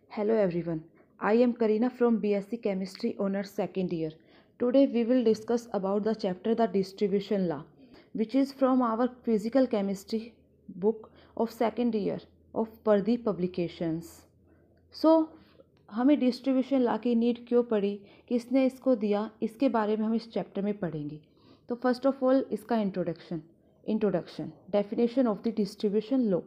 Hello everyone. I am Karina from BSc Chemistry Honors second year. Today we will discuss about the chapter The Distribution Law, which is from our Physical Chemistry book of second year of Pardeep Publications. So हमें distribution law की need क्यों पड़ी, किसने इसको दिया, इसके बारे में हम इस चैप्टर में पढ़ेंगे. तो फर्स्ट ऑफ ऑल इसका introduction definition of the distribution law.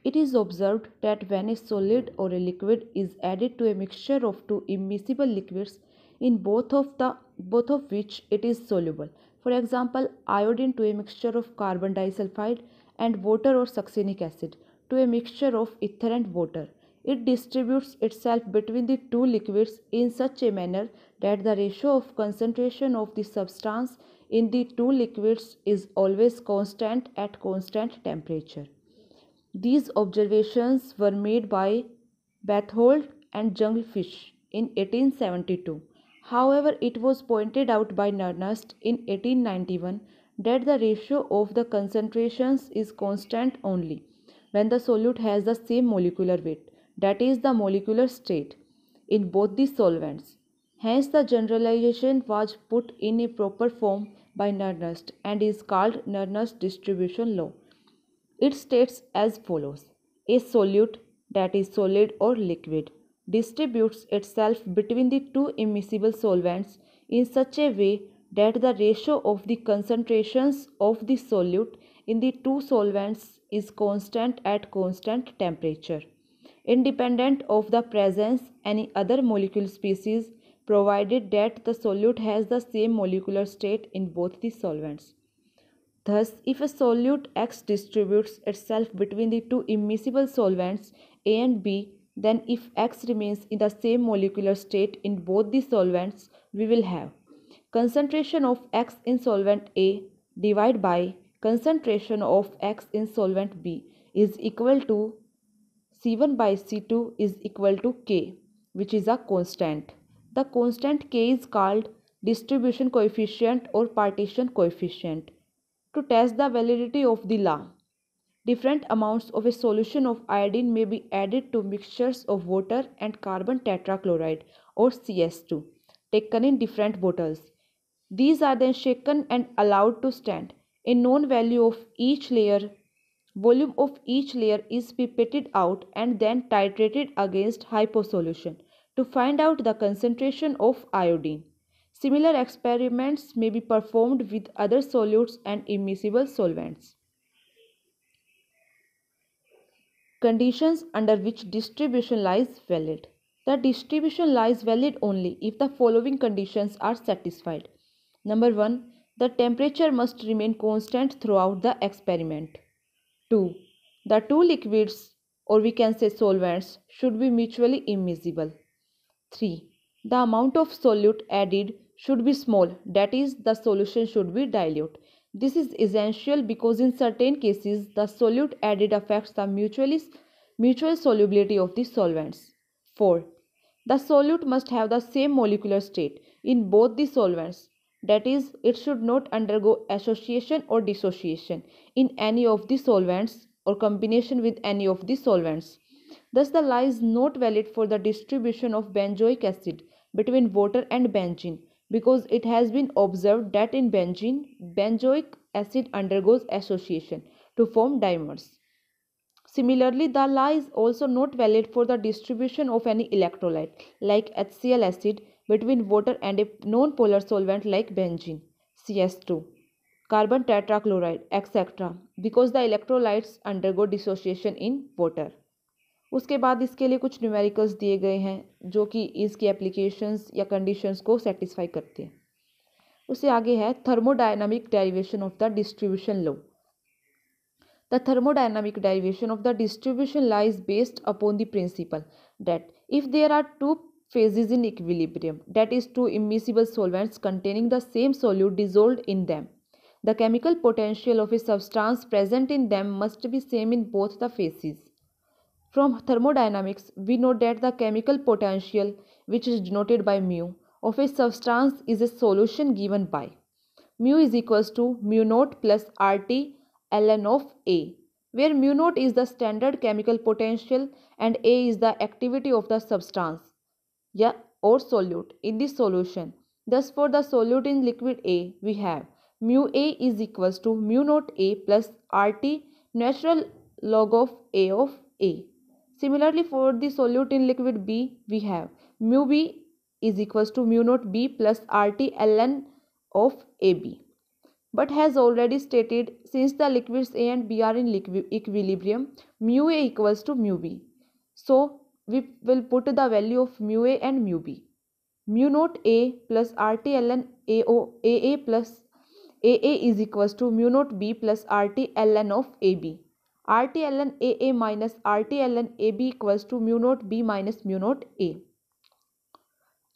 It is observed that when a solid or a liquid is added to a mixture of two immiscible liquids, in both of which it is soluble, for example, iodine to a mixture of carbon disulfide and water or succinic acid to a mixture of ether and water, it distributes itself between the two liquids in such a manner that the ratio of concentration of the substance in the two liquids is always constant at constant temperature. These observations were made by Berthold and Jungelfish in 1872. However, it was pointed out by Nernst in 1891 that the ratio of the concentrations is constant only when the solute has the same molecular weight, that is the molecular state, in both the solvents. Hence, the generalization was put in a proper form by Nernst and is called Nernst distribution law. It states as follows: a solute, that is solid or liquid, distributes itself between the two immiscible solvents in such a way that the ratio of the concentrations of the solute in the two solvents is constant at constant temperature, independent of the presence any other molecule species, provided that the solute has the same molecular state in both the solvents. Thus, if a solute X distributes itself between the two immiscible solvents A and B, then if X remains in the same molecular state in both the solvents, we will have concentration of X in solvent A divided by concentration of X in solvent B is equal to C1 by C2 is equal to K, which is a constant. The constant K is called distribution coefficient or partition coefficient. To test the validity of the law, different amounts of a solution of iodine may be added to mixtures of water and carbon tetrachloride or CS2 taken in different bottles. These are then shaken and allowed to stand. A known value of each layer, volume of each layer is pipetted out and then titrated against hyposolution to find out the concentration of iodine. Similar experiments may be performed with other solutes and immiscible solvents. Conditions under which distribution law is valid. The distribution law is valid only if the following conditions are satisfied. Number 1. The temperature must remain constant throughout the experiment. 2. The two liquids, or we can say solvents, should be mutually immiscible. 3. The amount of solute added should be small, that is, the solution should be dilute. This is essential because in certain cases the solute added affects the mutual solubility of the solvents. 4. The solute must have the same molecular state in both the solvents, that is, it should not undergo association or dissociation in any of the solvents or combination with any of the solvents. Thus, the law is not valid for the distribution of benzoic acid between water and benzene because it has been observed that in benzene, benzoic acid undergoes association to form dimers. Similarly, the law is also not valid for the distribution of any electrolyte like HCl acid between water and a non-polar solvent like benzene, CS2, carbon tetrachloride, etc. because the electrolytes undergo dissociation in water. उसके बाद इसके लिए कुछ numericals दिए गए हैं जो कि इसकी एप्लीकेशंस या कंडीशंस को सेटिस्फाई करते हैं. उससे आगे है thermodynamic derivation of the distribution law. The thermodynamic derivation of the distribution law is based upon the principle that if there are two phases in equilibrium, that is, two immiscible solvents containing the same solute dissolved in them, the chemical potential of a substance present in them must be same in both the phases. From thermodynamics, we know that the chemical potential, which is denoted by mu, of a substance is a solution given by mu is equals to mu naught plus RT ln of A, where mu naught is the standard chemical potential and A is the activity of the substance, yeah, or solute in this solution. Thus, for the solute in liquid A, we have mu A is equals to mu naught A plus RT natural log of A. Similarly, for the solute in liquid B, we have mu B is equals to mu naught B plus RT ln of AB. But as already stated, since the liquids A and B are in equilibrium, mu A equals to mu B. So, we will put the value of mu A and mu B. Mu naught A plus RT ln AA plus AA is equals to mu naught B plus RT ln of AB. RT ln AA minus RT ln AB equals to mu naught B minus mu naught A.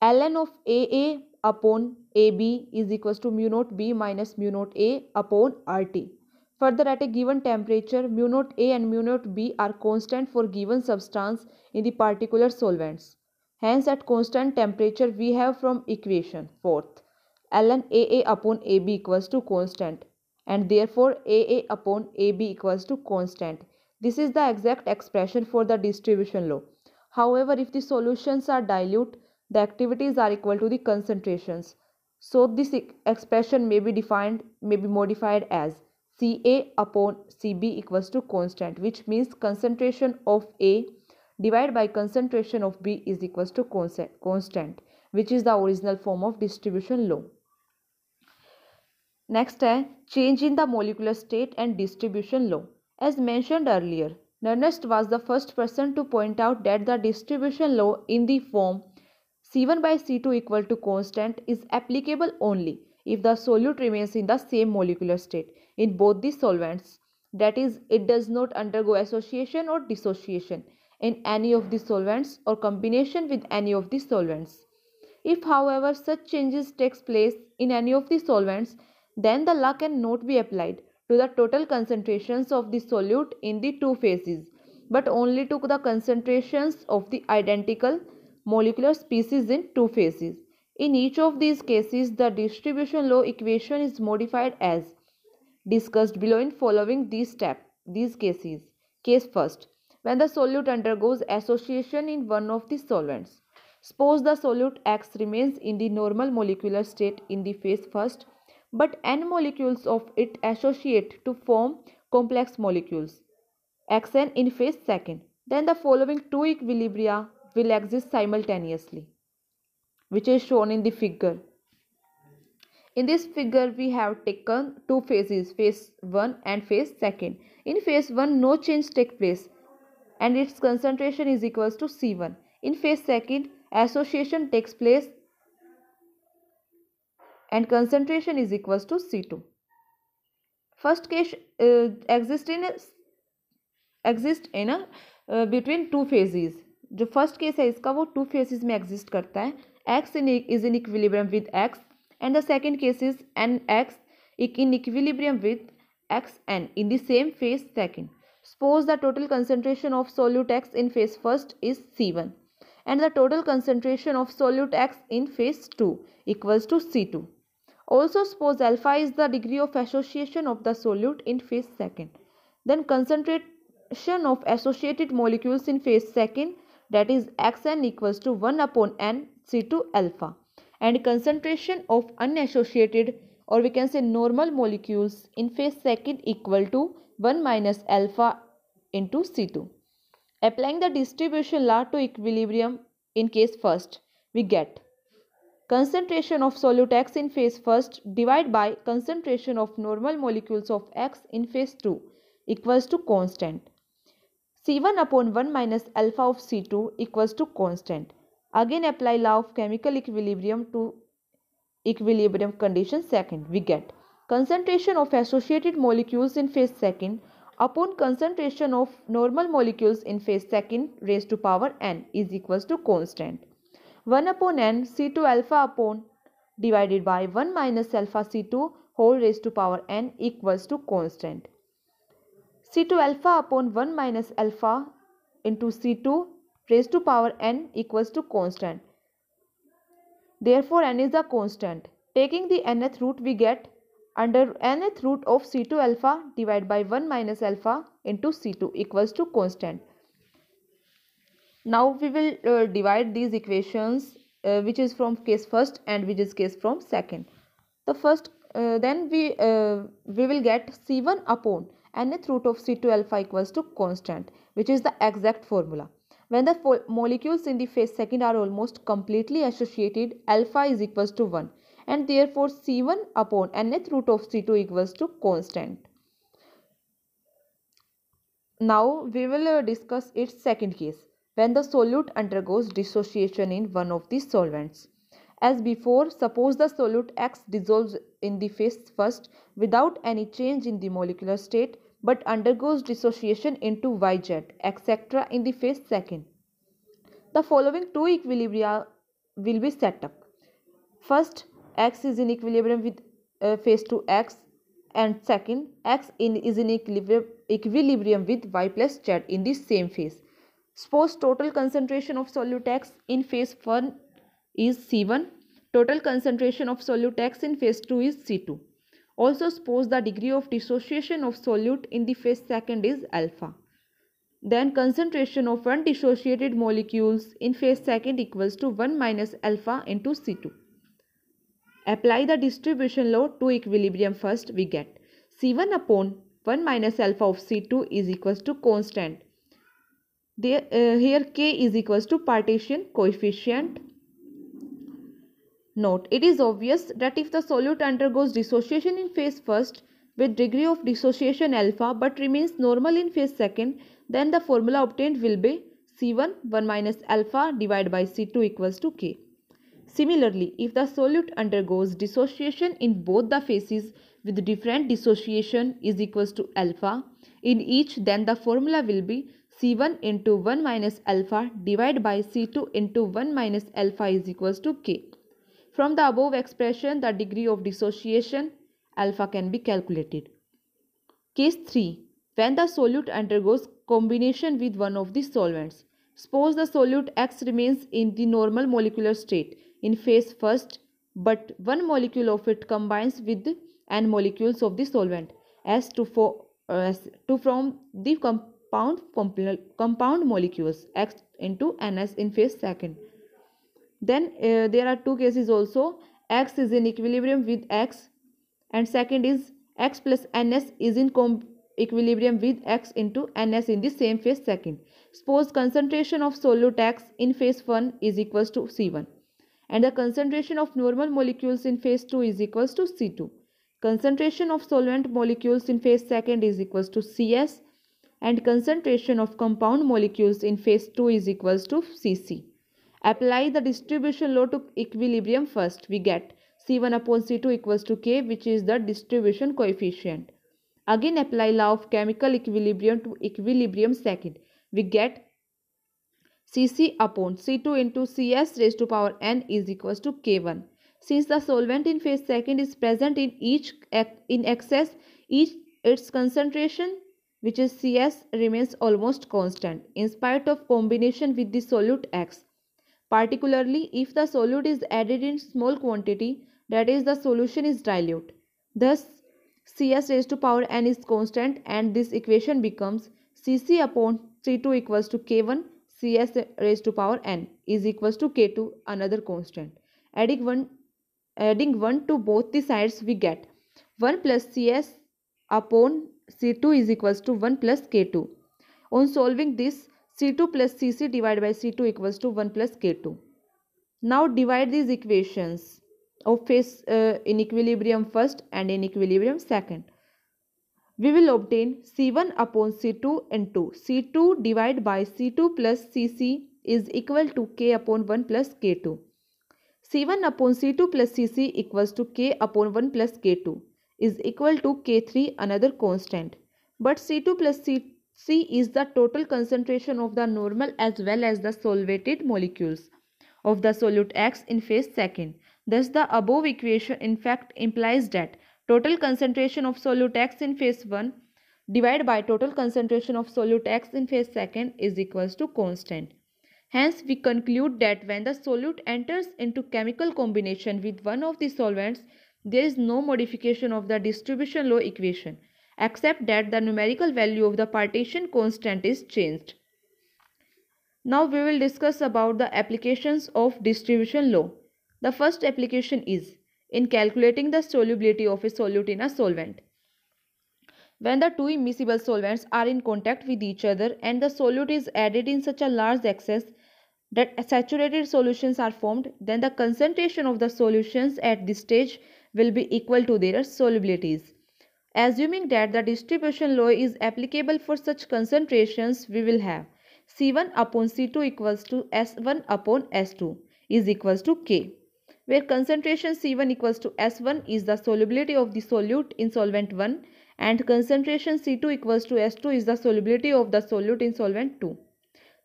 Ln of AA upon AB is equals to mu naught B minus mu naught A upon RT. Further, at a given temperature, mu naught A and mu naught B are constant for given substance in the particular solvents. Hence, at constant temperature, we have from equation 4th, ln AA upon AB equals to constant, and therefore AA upon AB equals to constant. This is the exact expression for the distribution law. However, if the solutions are dilute, the activities are equal to the concentrations. So this expression may be modified as Ca upon Cb equals to constant, which means concentration of A divided by concentration of B is equals to constant, which is the original form of distribution law. Next है change in the molecular state and distribution law. As mentioned earlier, Nernst was the first person to point out that the distribution law in the form C1 by C2 equal to constant is applicable only if the solute remains in the same molecular state in both the solvents. That is, it does not undergo association or dissociation in any of the solvents or combination with any of the solvents. If, however, such changes takes place in any of the solvents, then the law cannot be applied to the total concentrations of the solute in the two phases, but only to the concentrations of the identical molecular species in two phases. In each of these cases, the distribution law equation is modified as discussed below in following these cases. Case first, when the solute undergoes association in one of the solvents. Suppose the solute X remains in the normal molecular state in the phase first, but N molecules of it associate to form complex molecules Xn in phase second. Then the following two equilibria will exist simultaneously, which is shown in the figure. In this figure, we have taken two phases, phase 1 and phase 2. In phase 1, no change takes place and its concentration is equals to C1. In phase 2, association takes place and concentration is equals to C2. First case exists in a between two phases. जो first case है इसका वो two phases में exist करता है. X is in equilibrium with X and the second case is NX in equilibrium with Xn in the same phase second. Suppose the total concentration of solute X in phase first is C1 and the total concentration of solute X in phase 2 equals to C2. Also suppose alpha is the degree of association of the solute in phase second. Then concentration of associated molecules in phase second, that is Xn equals to 1 upon n C2 alpha, and concentration of unassociated or we can say normal molecules in phase second equal to 1 minus alpha into C2. Applying the distribution law to equilibrium in case first, we get concentration of solute X in phase first divided by concentration of normal molecules of X in phase 2 equals to constant. C1 upon 1 minus alpha of C2 equals to constant. Again apply law of chemical equilibrium to equilibrium condition second. We get concentration of associated molecules in phase second upon concentration of normal molecules in phase second raised to power n is equals to constant. 1 upon n C2 alpha upon divided by 1 minus alpha C2 whole raised to power n equals to constant. C2 alpha upon 1 minus alpha into C2 raised to power n equals to constant. Therefore, n is a constant. Taking the nth root, we get under nth root of C2 alpha divided by 1 minus alpha into C2 equals to constant. Now we will divide these equations which is from case first and which is case from second. The first then we will get C1 upon nth root of C2 alpha equals to constant, which is the exact formula. When the molecules in the phase second are almost completely associated, alpha is equals to 1 and therefore C1 upon nth root of C2 equals to constant. Now we will discuss its second case, when the solute undergoes dissociation in one of the solvents. As before, suppose the solute X dissolves in the phase first without any change in the molecular state but undergoes dissociation into YZ, etc. in the phase second. The following two equilibria will be set up. First, X is in equilibrium with phase 2 X, and second, is in equilibrium with Y plus Z in the same phase. Suppose total concentration of solute X in phase 1 is C1, total concentration of solute X in phase 2 is C2. Also suppose the degree of dissociation of solute in the phase second is alpha. Then concentration of undissociated molecules in phase second equals to 1 minus alpha into C2. Apply the distribution law to equilibrium first, we get C1 upon 1 minus alpha of C2 is equals to constant. Here K is equals to partition coefficient. Note, it is obvious that if the solute undergoes dissociation in phase first with degree of dissociation alpha but remains normal in phase second, then the formula obtained will be C1 1 minus alpha divided by C2 equals to K. Similarly, if the solute undergoes dissociation in both the phases with different dissociation is equals to alpha in each, then the formula will be C1 into 1 minus alpha divided by C2 into 1 minus alpha is equals to K. From the above expression, the degree of dissociation alpha can be calculated. Case 3. When the solute undergoes combination with one of the solvents. Suppose the solute X remains in the normal molecular state in phase first, but one molecule of it combines with n molecules of the solvent to form the compound molecules X into Ns in phase second. Then there are two cases also. X is in equilibrium with X, and second is X plus Ns is in equilibrium with X into Ns in the same phase second. Suppose concentration of solute X in phase 1 is equals to C1 and the concentration of normal molecules in phase 2 is equals to C2. Concentration of solvent molecules in phase second is equals to Cs and concentration of compound molecules in phase 2 is equals to Cc. Apply the distribution law to equilibrium first. We get C1 upon C2 equals to K, which is the distribution coefficient. Again apply law of chemical equilibrium to equilibrium second. We get Cc upon C2 into Cs raised to power n is equals to K1. Since the solvent in phase second is present in excess, its concentration, which is Cs, remains almost constant in spite of combination with the solute X. Particularly if the solute is added in small quantity, that is the solution is dilute. Thus Cs raised to power n is constant and this equation becomes Cc upon C2 equals to K1 Cs raised to power n is equals to K2, another constant. Adding 1 to both the sides, we get 1 plus Cs upon C2 is equals to 1 plus K2. On solving this, C2 plus Cc divided by C2 equals to 1 plus K2. Now divide these equations of phase in equilibrium first and in equilibrium second. We will obtain C1 upon C2 into C2 divided by C2 plus Cc is equal to K upon 1 plus K2. C1 upon C2 plus Cc equals to K upon 1 plus K2 is equal to K3, another constant. But C2 plus Cc is the total concentration of the normal as well as the solvated molecules of the solute X in phase second. Thus the above equation in fact implies that total concentration of solute X in phase 1 divided by total concentration of solute X in phase second is equals to constant. Hence, we conclude that when the solute enters into chemical combination with one of the solvents, There is no modification of the distribution law equation except that the numerical value of the partition constant is changed. Now we will discuss about the applications of distribution law. The first application is in calculating the solubility of a solute in a solvent. When the two immiscible solvents are in contact with each other and the solute is added in such a large excess that saturated solutions are formed, then the concentration of the solutions at this stage will be equal to their solubilities. Assuming that the distribution law is applicable for such concentrations, we will have C1 upon C2 equals to S1 upon S2 is equals to K, where concentration C1 equals to S1 is the solubility of the solute in solvent 1 and concentration C2 equals to S2 is the solubility of the solute in solvent 2.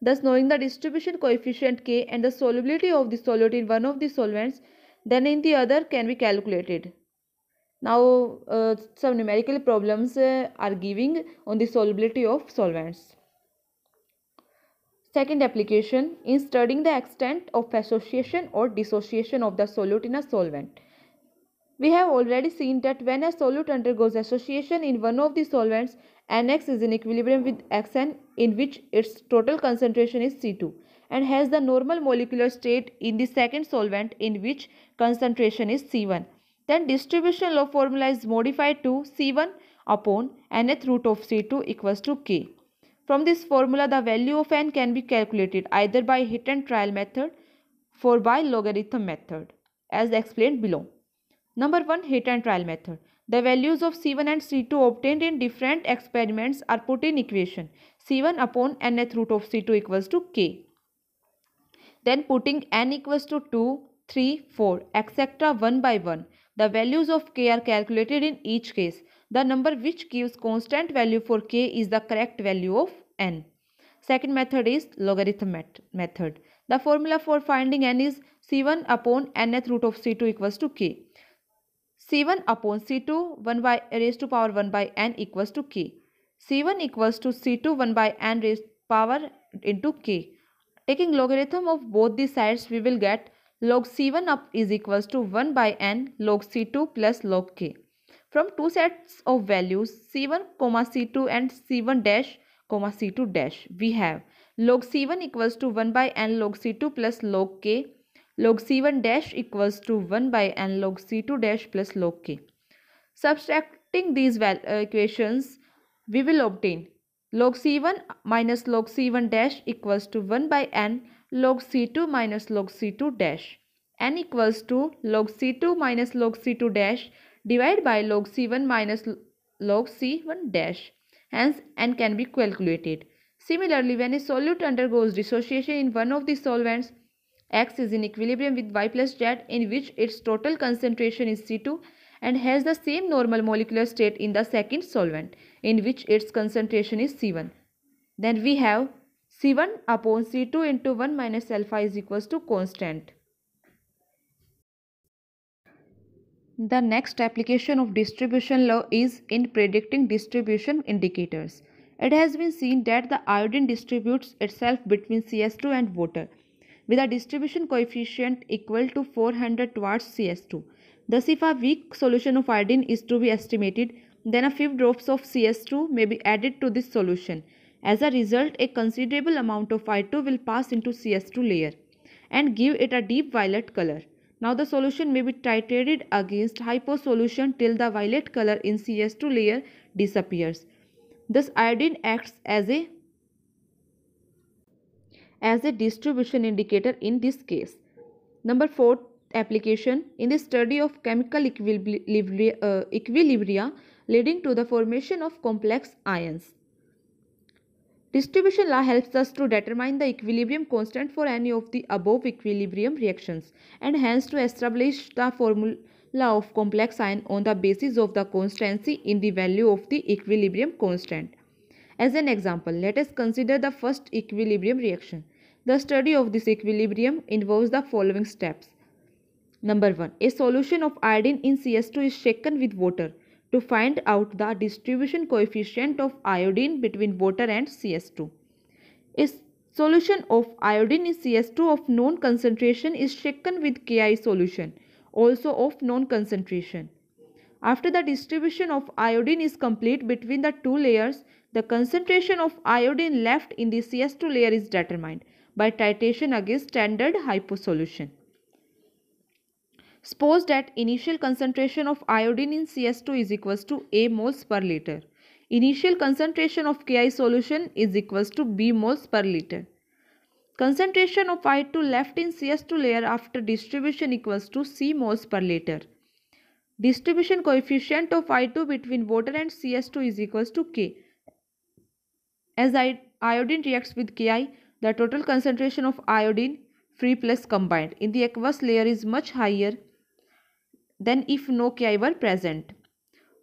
Thus, knowing the distribution coefficient K and the solubility of the solute in one of the solvents, then in the other can be calculated. Now, some numerical problems are giving on the solubility of solvents. Second application, in studying the extent of association or dissociation of the solute in a solvent. We have already seen that when a solute undergoes association in one of the solvents, Nx is in equilibrium with Xn in which its total concentration is C2 and has the normal molecular state in the second solvent in which concentration is C1. Then distribution law formula is modified to C1 upon nth root of C2 equals to K. From this formula, the value of n can be calculated either by hit and trial method or by logarithm method as explained below. Number 1, hit and trial method. The values of C1 and C2 obtained in different experiments are put in equation C1 upon nth root of C2 equals to K. Then putting n equals to 2, 3, 4, etc. one by one. The values of K are calculated in each case. The number which gives constant value for K is the correct value of n. Second method is logarithm method. The formula for finding n is C1 upon nth root of C2 equals to K. C1 upon C2 1 by raised to power 1 by n equals to K. C1 equals to C2 1 by n raised power into K. Taking logarithm of both the sides, we will get log C1 up is equals to 1 by n log C2 plus log K. From two sets of values C1, C2 and C1 dash, C2 dash, we have log C1 equals to 1 by n log C2 plus log K. Log C1 dash equals to 1 by n log C2 dash plus log K. Subtracting these equations, we will obtain log C1 minus log C1 dash equals to 1 by n log C2 minus log C2 dash. N equals to log C2 minus log C2 dash divided by log C1 minus log C1 dash. Hence, n can be calculated. Similarly, when a solute undergoes dissociation in one of the solvents, X is in equilibrium with Y plus Z in which its total concentration is C2 and has the same normal molecular state in the second solvent in which its concentration is C1. Then we have C1 upon C2 into 1 minus alpha is equals to constant. The next application of distribution law is in predicting distribution indicators. It has been seen that the iodine distributes itself between CS2 and water with a distribution coefficient equal to 400 towards CS2. Thus, if a weak solution of iodine is to be estimated, then a few drops of CS2 may be added to this solution. As a result, a considerable amount of I2 will pass into CS2 layer and give it a deep violet color. Now the solution may be titrated against hyposolution till the violet color in CS2 layer disappears. Thus, iodine acts as a distribution indicator in this case. Number 4 application in the study of chemical equilibria leading to the formation of complex ions. Distribution law helps us to determine the equilibrium constant for any of the above equilibrium reactions and hence to establish the formula of complex ion on the basis of the constancy in the value of the equilibrium constant. As an example, let us consider the first equilibrium reaction. The study of this equilibrium involves the following steps. Number 1. A solution of iodine in CS2 is shaken with water to find out the distribution coefficient of iodine between water and CS2. A solution of iodine in CS2 of known concentration is shaken with Ki solution also of known concentration. After the distribution of iodine is complete between the two layers, the concentration of iodine left in the CS2 layer is determined by titration against standard hypo solution. Suppose that initial concentration of iodine in CS2 is equals to A moles per liter. Initial concentration of Ki solution is equals to B moles per liter. Concentration of I2 left in CS2 layer after distribution equals to C moles per liter. Distribution coefficient of I2 between water and CS2 is equals to K. As iodine reacts with Ki, the total concentration of iodine free plus combined in the aqueous layer is much higher than if no Ki were present.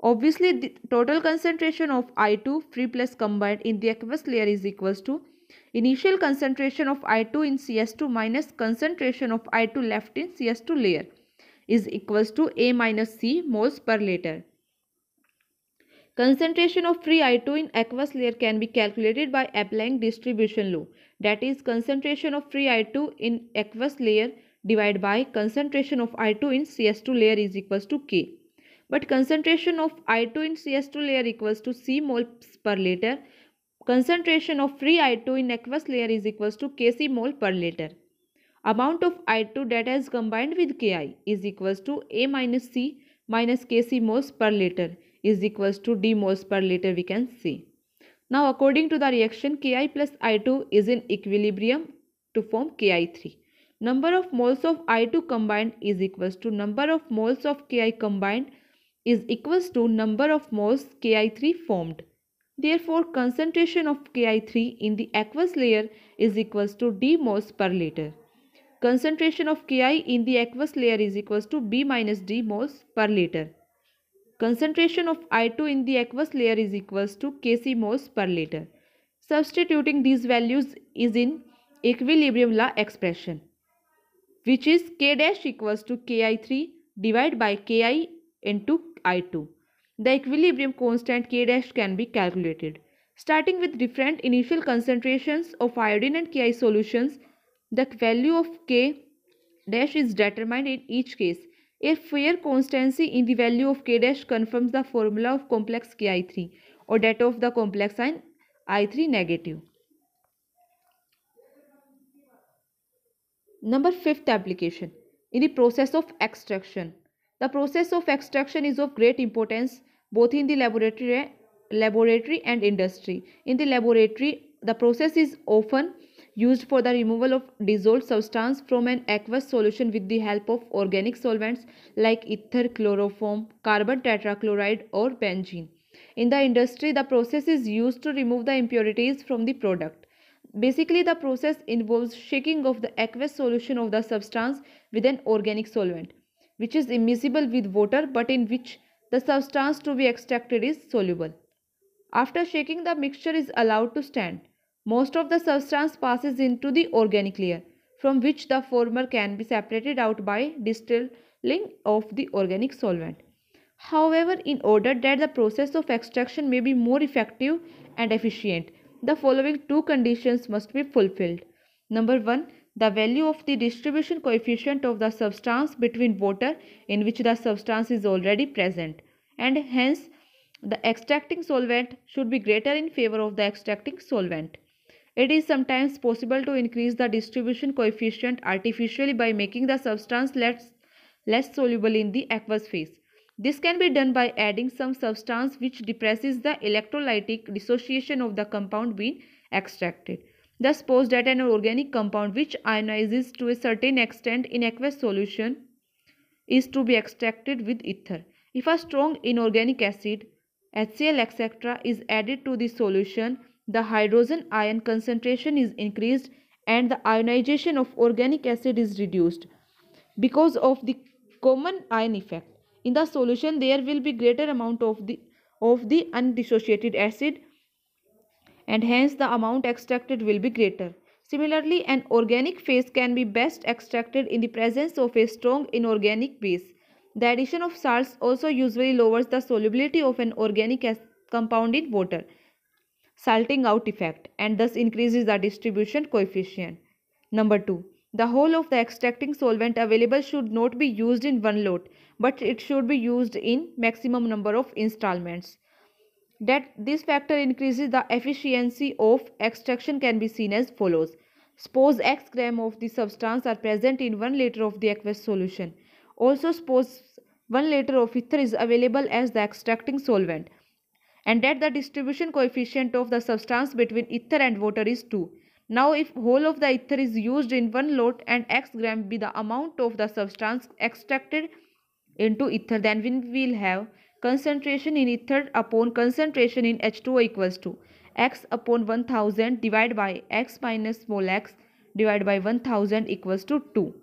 Obviously, the total concentration of I2 free plus combined in the aqueous layer is equals to initial concentration of I2 in CS2 minus concentration of I2 left in CS2 layer is equals to A minus C moles per liter. Concentration of free I2 in aqueous layer can be calculated by applying distribution law. That is, concentration of free I2 in aqueous layer divided by concentration of I2 in CS2 layer is equals to K. But concentration of I2 in CS2 layer equals to C moles per liter. Concentration of free I2 in aqueous layer is equals to Kc mole per liter. Amount of I2 that has combined with Ki is equals to A minus C minus Kc moles per liter is equals to D moles per liter, we can see. Now according to the reaction, Ki plus I2 is in equilibrium to form Ki3. Number of moles of I2 combined is equals to number of moles of Ki combined is equals to number of moles Ki3 formed. Therefore, concentration of Ki3 in the aqueous layer is equals to D moles per liter. Concentration of Ki in the aqueous layer is equals to B minus D moles per liter. Concentration of I2 in the aqueous layer is equals to Kc moles per liter. Substituting these values is in equilibrium law expression, which is K dash equals to Ki3 divided by Ki into I2. The equilibrium constant K dash can be calculated. Starting with different initial concentrations of iodine and Ki solutions, the value of K dash is determined in each case. A fair constancy in the value of K dash confirms the formula of complex Ki3 or that of the complex ion I3 negative. Number 5th application, in the process of extraction. The process of extraction is of great importance both in the laboratory and industry. In the laboratory, the process is often used for the removal of dissolved substance from an aqueous solution with the help of organic solvents like ether, chloroform, carbon tetrachloride or benzene. In the industry, the process is used to remove the impurities from the product. Basically, the process involves shaking of the aqueous solution of the substance with an organic solvent, which is immiscible with water but in which the substance to be extracted is soluble. After shaking, the mixture is allowed to stand. Most of the substance passes into the organic layer, from which the former can be separated out by distilling of the organic solvent. However, in order that the process of extraction may be more effective and efficient, the following two conditions must be fulfilled. Number 1. The value of the distribution coefficient of the substance between water in which the substance is already present, and hence the extracting solvent should be greater in favor of the extracting solvent. It is sometimes possible to increase the distribution coefficient artificially by making the substance less soluble in the aqueous phase. This can be done by adding some substance which depresses the electrolytic dissociation of the compound being extracted. Thus, suppose that an organic compound which ionizes to a certain extent in aqueous solution is to be extracted with ether. If a strong inorganic acid, HCl etc. is added to the solution, the hydrogen ion concentration is increased and the ionization of organic acid is reduced. Because of the common ion effect, in the solution there will be greater amount of the undissociated acid and hence the amount extracted will be greater. Similarly, an organic phase can be best extracted in the presence of a strong inorganic base. The addition of salts also usually lowers the solubility of an organic compound in water, salting out effect, and thus increases the distribution coefficient. Number 2. The whole of the extracting solvent available should not be used in one lot, but it should be used in maximum number of installments. That this factor increases the efficiency of extraction can be seen as follows. Suppose x gram of the substance are present in 1 liter of the aqueous solution. Also suppose 1 liter of ether is available as the extracting solvent, and that the distribution coefficient of the substance between ether and water is 2. Now if whole of the ether is used in one lot and x gram be the amount of the substance extracted into ether, then we will have concentration in ether upon concentration in H2O equals to x upon 1000 divided by x minus small x divided by 1000 equals to 2.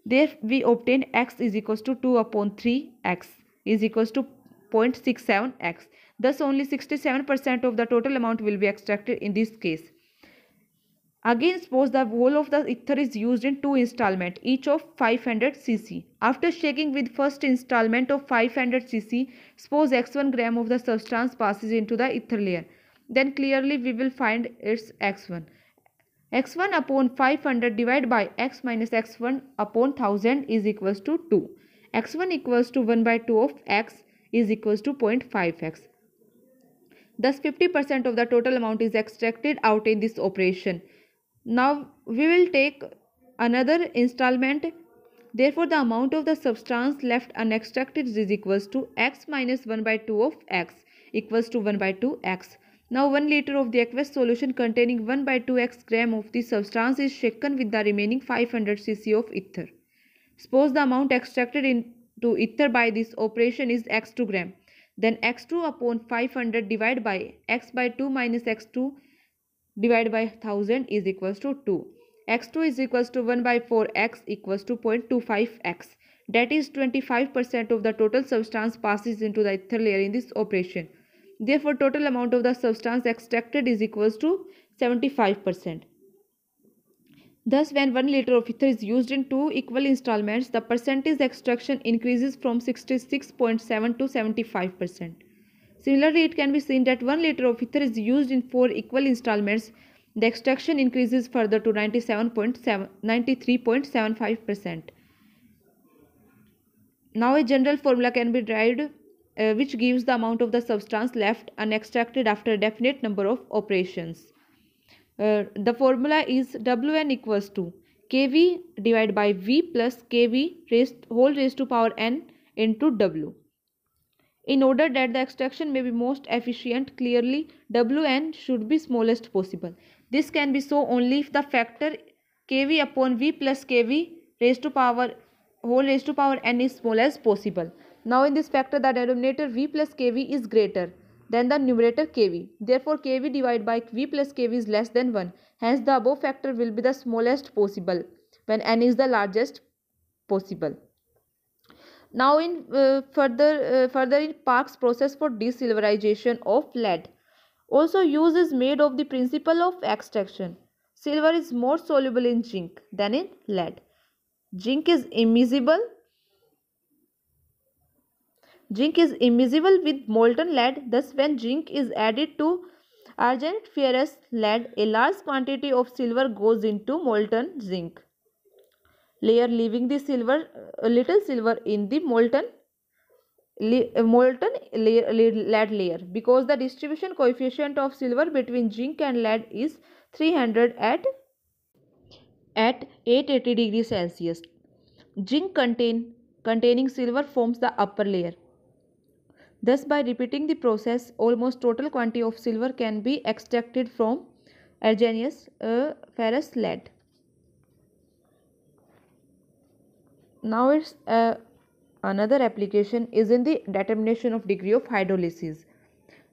There we obtain x is equals to 2 upon 3, x is equals to 0.67 x. Thus only 67% of the total amount will be extracted in this case. Again, suppose the whole of the ether is used in 2 installments, each of 500 cc. After shaking with first installment of 500 cc, suppose x1 gram of the substance passes into the ether layer. Then clearly we will find its x1. x1 upon 500 divided by x minus x1 upon 1000 is equals to 2. x1 equals to 1 by 2 of x is equals to 0.5x. Thus 50% of the total amount is extracted out in this operation. Now we will take another installment. Therefore the amount of the substance left unextracted is equals to x minus 1 by 2 of x equals to 1 by 2 x. Now 1 liter of the aqueous solution containing 1 by 2x gram of the substance is shaken with the remaining 500 cc of ether. Suppose the amount extracted into ether by this operation is x2 gram. Then x2 upon 500 divided by x by 2 minus x2 divided by 1000 is equals to 2. x2 is equals to 1 by 4x equals to 0.25x. That is 25% of the total substance passes into the ether layer in this operation. Therefore, total amount of the substance extracted is equals to 75%. Thus, when 1 liter of ether is used in 2 equal installments, the percentage extraction increases from 66.7 to 75%. Similarly, it can be seen that 1 liter of ether is used in 4 equal installments. The extraction increases further to 93.75%. Now a general formula can be derived which gives the amount of the substance left unextracted after a definite number of operations. The formula is Wn equals to Kv divided by V plus Kv whole raised to power n into W. In order that the extraction may be most efficient, clearly Wn should be smallest possible. This can be so only if the factor Kv upon V plus Kv whole raised to power n is small as possible. Now in this factor the denominator V plus Kv is greater than the numerator Kv. Therefore Kv divided by V plus Kv is less than 1. Hence the above factor will be the smallest possible when n is the largest possible. Now in further in Parkes process for desilverization of lead. Also use is made of the principle of extraction. Silver is more soluble in zinc than in lead. Zinc is immiscible with molten lead. Thus when zinc is added to argent ferrous lead, a large quantity of silver goes into molten zinc layer, leaving the little silver in the molten lead layer. Because the distribution coefficient of silver between zinc and lead is 300 at 880 degrees Celsius. Zinc containing silver forms the upper layer. Thus, by repeating the process, almost total quantity of silver can be extracted from argineous ferrous lead. Now its another application is in the determination of degree of hydrolysis.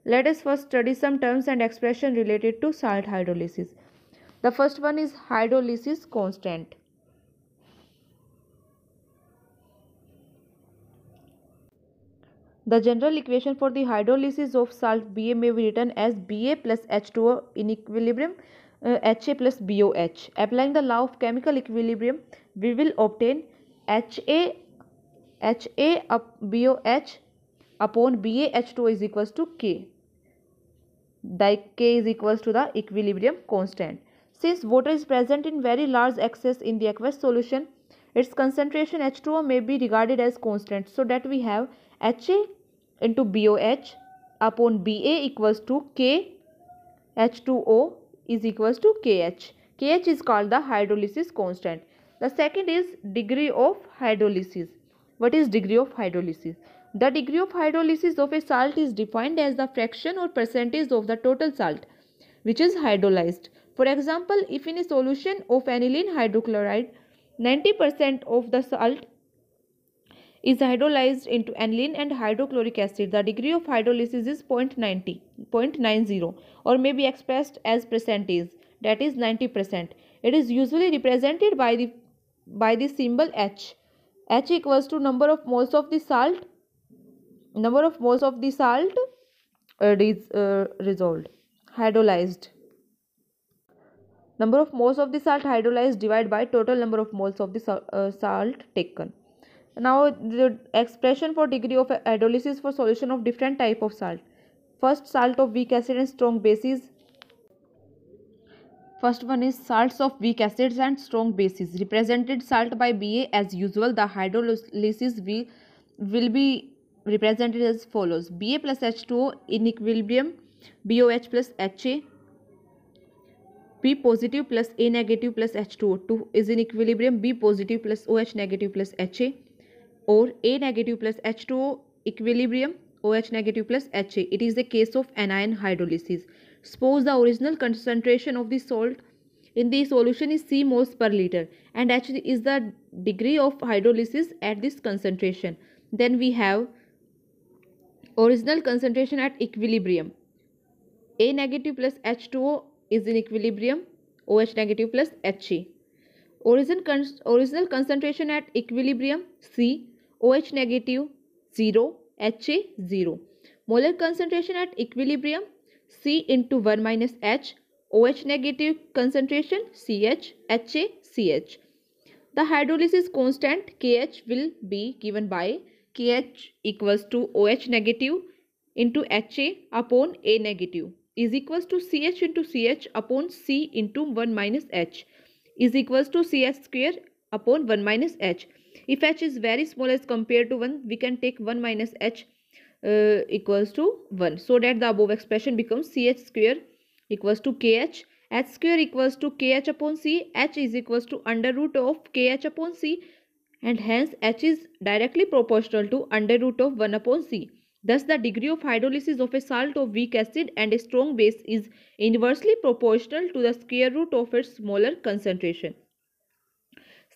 Let us first study some terms and expression related to salt hydrolysis. The first one is hydrolysis constant. The general equation for the hydrolysis of salt Ba may be written as Ba plus H2O in equilibrium Ha plus BOH. Applying the law of chemical equilibrium, we will obtain HA BOH upon BaH2O is equals to K. The K is equals to the equilibrium constant. Since water is present in very large excess in the aqueous solution, its concentration H2O may be regarded as constant. So that we have HA into BOH upon BA equals to K H2O is equals to KH. KH is called the hydrolysis constant. The second is degree of hydrolysis. What is degree of hydrolysis? The degree of hydrolysis of a salt is defined as the fraction or percentage of the total salt which is hydrolyzed. For example, if in a solution of aniline hydrochloride, 90% of the salt is hydrolyzed into aniline and hydrochloric acid, the degree of hydrolysis is 0.90 or may be expressed as percentage, that is 90%. It is usually represented by the symbol H. H equals to number of moles of the salt resolved, hydrolyzed. Number of moles of the salt hydrolyzed divided by total number of moles of the salt taken. Now the expression for degree of hydrolysis for solution of different type of salt. First, salt of weak acid and strong bases. First one is salts of weak acids and strong bases. Represented salt by Ba as usual. The hydrolysis will be represented as follows: Ba plus H2O in equilibrium, BOH plus HA, B positive plus A negative plus H2O2 is in equilibrium, B positive plus OH negative plus HA, or A negative plus H2O equilibrium, OH negative plus HA. It is the case of anion hydrolysis. Suppose the original concentration of the salt in the solution is C moles per liter and H is the degree of hydrolysis at this concentration. Then we have original concentration at equilibrium. A negative plus H2O is in equilibrium, OH negative plus HA. Original concentration at equilibrium C, OH negative 0, HA 0. Molar concentration at equilibrium C into 1 minus H, OH negative concentration CH, HA, CH. The hydrolysis constant KH will be given by KH equals to OH negative into HA upon A negative is equals to CH into CH upon C into 1 minus H is equals to CH square upon 1 minus H. If H is very small as compared to 1, we can take 1 minus H equals to 1. So that the above expression becomes CH square equals to KH. H square equals to KH upon C. H is equals to under root of KH upon C and hence H is directly proportional to under root of 1 upon C. Thus, the degree of hydrolysis of a salt of weak acid and a strong base is inversely proportional to the square root of its molar concentration.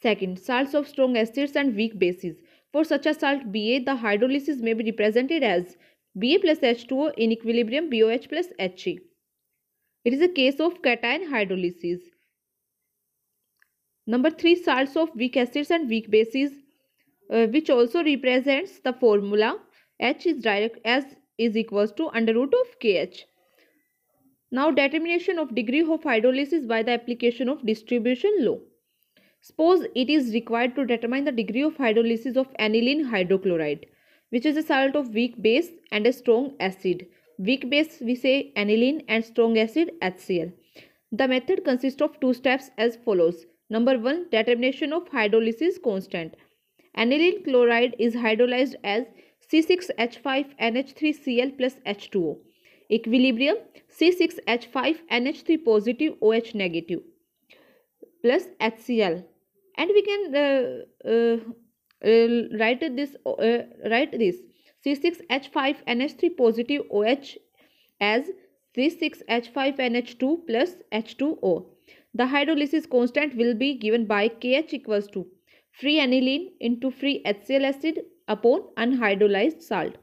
Second, salts of strong acids and weak bases. For such a salt Ba, the hydrolysis may be represented as Ba plus H2O in equilibrium BOH plus HA. It is a case of cation hydrolysis. Number 3, salts of weak acids and weak bases, which also represents the formula H is direct as is equals to under root of KH. Now determination of degree of hydrolysis by the application of distribution law. Suppose it is required to determine the degree of hydrolysis of aniline hydrochloride, which is a salt of weak base and a strong acid. Weak base we say aniline and strong acid HCl. The method consists of 2 steps as follows. Number 1, determination of hydrolysis constant. Aniline chloride is hydrolyzed as C6H5NH3Cl plus H2O. Equilibrium C6H5NH3 positive OH negative plus HCl. And we can write this C6H5NH3 positive OH as C6H5NH2 plus H2O. The hydrolysis constant will be given by KH equals to free aniline into free HCl acid upon unhydrolyzed salt.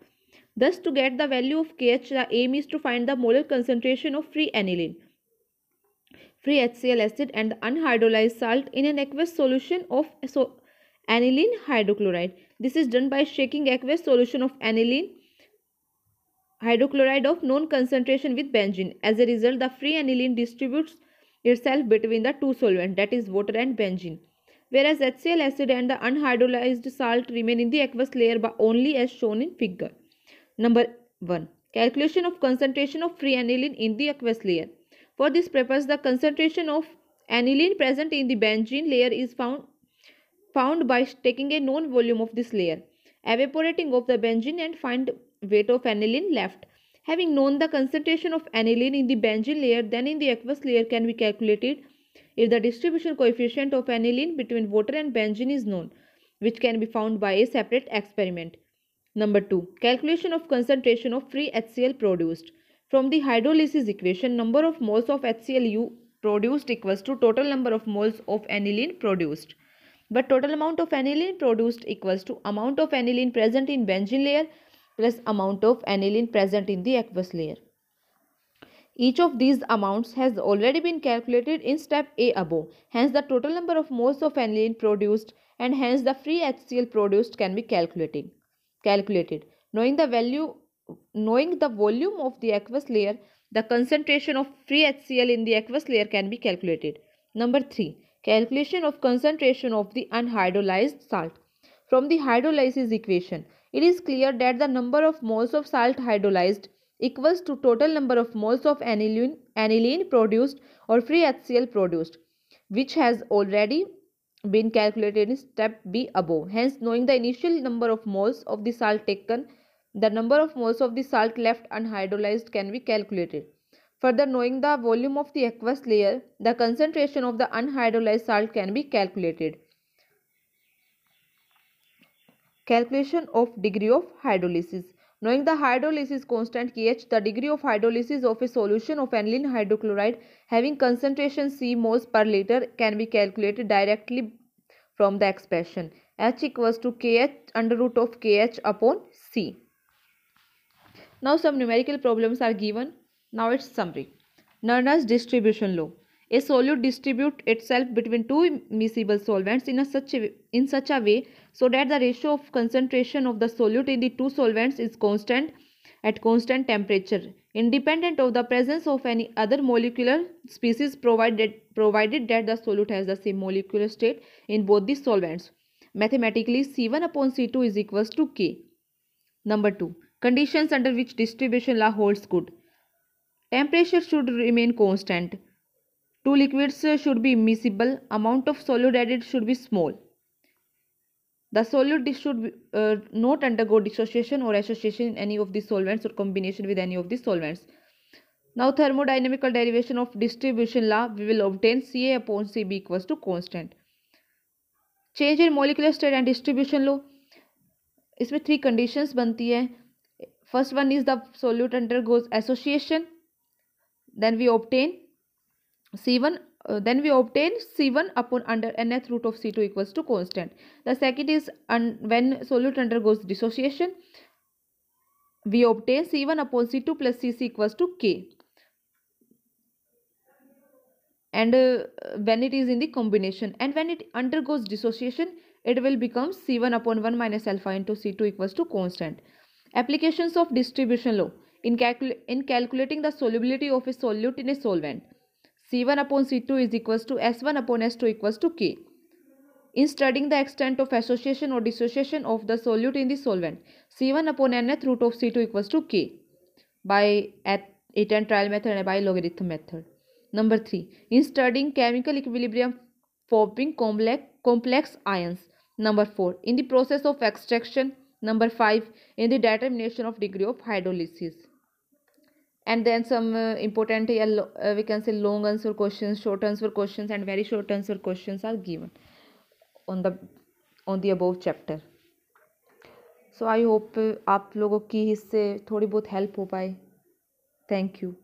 Thus, to get the value of KH, the aim is to find the molar concentration of free aniline, free HCl acid and the unhydrolyzed salt in an aqueous solution of aniline hydrochloride. This is done by shaking aqueous solution of aniline hydrochloride of known concentration with benzene. As a result, the free aniline distributes itself between the two solvents, that is water and benzene, whereas HCl acid and the unhydrolyzed salt remain in the aqueous layer but only as shown in figure. Number 1. Calculation of concentration of free aniline in the aqueous layer. For this purpose, the concentration of aniline present in the benzene layer is found by taking a known volume of this layer, evaporating of the benzene and find weight of aniline left. Having known the concentration of aniline in the benzene layer, then in the aqueous layer can be calculated if the distribution coefficient of aniline between water and benzene is known, which can be found by a separate experiment. Number 2. Calculation of concentration of free HCl produced. From the hydrolysis equation, number of moles of HCl produced equals to total number of moles of aniline produced. But total amount of aniline produced equals to amount of aniline present in benzene layer plus amount of aniline present in the aqueous layer. Each of these amounts has already been calculated in step A above. Hence the total number of moles of aniline produced and hence the free HCl produced can be calculated. Knowing the volume of the aqueous layer, the concentration of free HCl in the aqueous layer can be calculated. Number 3. Calculation of concentration of the unhydrolyzed salt. From the hydrolysis equation, it is clear that the number of moles of salt hydrolyzed equals to total number of moles of aniline produced or free HCl produced, which has already been calculated in step B above. Hence, knowing the initial number of moles of the salt taken, the number of moles of the salt left unhydrolyzed can be calculated. Further, knowing the volume of the aqueous layer, the concentration of the unhydrolyzed salt can be calculated. Calculation of degree of hydrolysis. Knowing the hydrolysis constant Kh, the degree of hydrolysis of a solution of aniline hydrochloride having concentration C moles per liter can be calculated directly from the expression H equals to Kh under root of Kh upon C. Now some numerical problems are given. Now its summary. Nerner's distribution law. A solute distributes itself between two miscible solvents in such a way so that the ratio of concentration of the solute in the two solvents is constant at constant temperature, independent of the presence of any other molecular species, provided that the solute has the same molecular state in both the solvents. Mathematically, C1 upon C2 is equals to K. Number 2. Conditions under which distribution law holds good. Temperature should remain constant. Two liquids should be immiscible. Amount of solute added should be small. The solute should not undergo dissociation or association in any of the solvents or combination with any of the solvents. Now thermodynamical derivation of distribution law, we will obtain Ca upon Cb equals to constant. Change in molecular state and distribution law. इसमें 3 conditions बनती है. First one is the solute undergoes association. Then we obtain C1 upon under nth root of C2 equals to constant. The second is when solute undergoes dissociation, we obtain C1 upon C2 plus Cc equals to K. And when it is in the combination, and when it undergoes dissociation, it will become C1 upon 1 minus alpha into C2 equals to constant. Applications of distribution law in calculating the solubility of a solute in a solvent. C1 upon C2 is equals to S1 upon S2 equals to K. In studying the extent of association or dissociation of the solute in the solvent, C1 upon nth root of C2 equals to K by at trial method and by logarithm method. Number 3. In studying chemical equilibrium forming complex ions. Number 4. In the process of extraction. Number 5. In the determination of degree of hydrolysis. And then some important we can say long answer questions, short answer questions and very short answer questions are given on the above chapter. So I hope आप लोगों की इससे थोड़ी बहुत help हो पाए. Thank you.